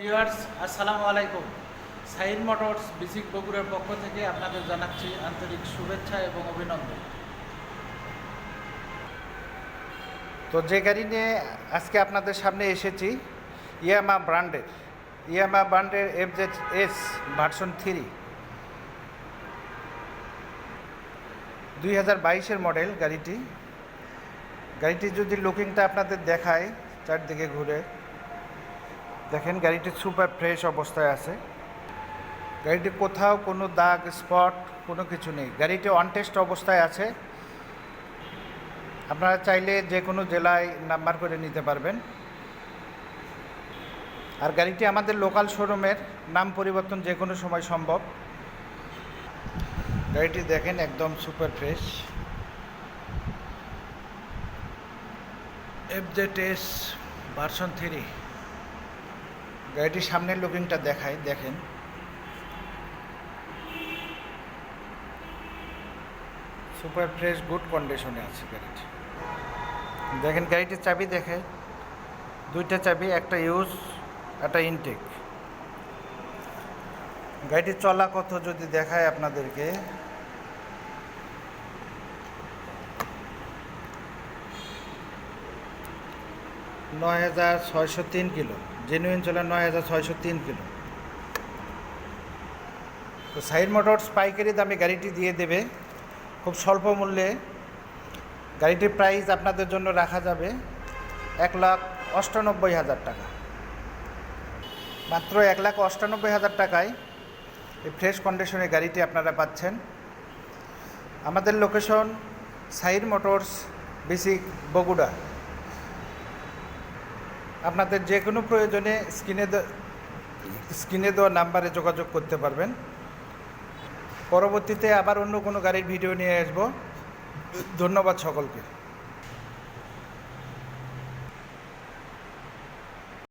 Viewers আসসালামু আলাইকুম। সাইর motors BSCIC বগুড়ার পক্ষ থেকে আপনাদের জানাচ্ছি আন্তরিক শুভেচ্ছা এবং অভিনন্দন। তো যে গাড়ি নিয়ে আজকে আপনাদের সামনে এসেছি, ইয়ামাহা ব্র্যান্ডের FZS ভার্সন 3 2022-এর মডেল গাড়িটি যদি লুকিংটা আপনাদের দেখায়, চারদিকে ঘুরে দেখেন গাড়িটি সুপার ফ্রেশ অবস্থায় আছে। গাড়িটি কোথাও কোনো দাগ স্পট কোনো কিছু নেই। গাড়িটি অনটেস্ট অবস্থায় আছে। আপনারা চাইলে যে কোনো জেলায় নাম্বার করে নিতে পারবেন। আর গাড়িটি আমাদের লোকাল শোরুমের, নাম পরিবর্তন যে কোনো সময় সম্ভব। গাড়িটি দেখেন একদম সুপার ফ্রেশ FZS ভার্সন 3। গাড়িটির সামনের লুকিংটা দেখাই, দেখেন সুপার ফ্রেশ গুড কন্ডিশনে আছে গাড়িটি। দেখেন গাড়িটির চাবি দেখে, দুইটা চাবি, একটা ইউজ একটা ইনটেক। গাড়িটির চলা কত যদি দেখায় আপনাদেরকে, $9,603 কিলো, জেনুইন চলে 9,603 কিলো। তো সাইর মোটরস পাইকারি দামে গাড়িটি দিয়ে দেবে খুব স্বল্প মূল্যে। গাড়িটির প্রাইস আপনাদের জন্য রাখা যাবে 1,98,000 টাকা। মাত্র 1,98,000 টাকায় এই ফ্রেশ কন্ডিশনে গাড়িটি আপনারা পাচ্ছেন। আমাদের লোকেশন সাইর মোটরস বিসিক বগুড়া। আপনাদের যে কোনো প্রয়োজনে স্ক্রিনে দেওয়া নাম্বারে যোগাযোগ করতে পারবেন। পরবর্তীতে আবার অন্য কোনো গাড়ির ভিডিও নিয়ে আসবো। ধন্যবাদ সকলকে।